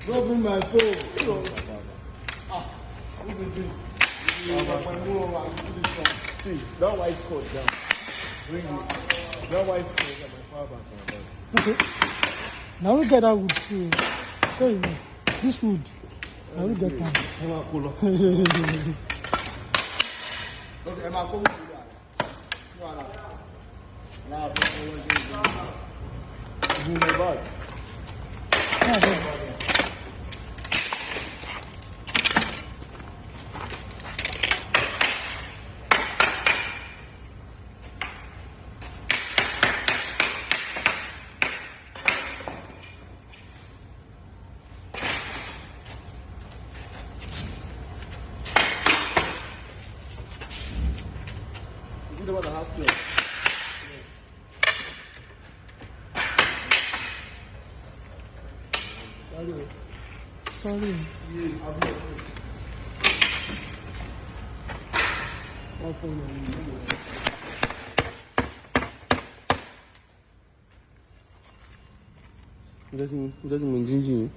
Rubbing my phone. Ah, look at this. See, that white cord down. Bring it. That white cord is my power bank. Okay. Now we get that wood too. Show you. This wood. Now we get that. Okay, Emma, come to that. Now, in my bag. You know what the house is? Sorry. Doesn't mean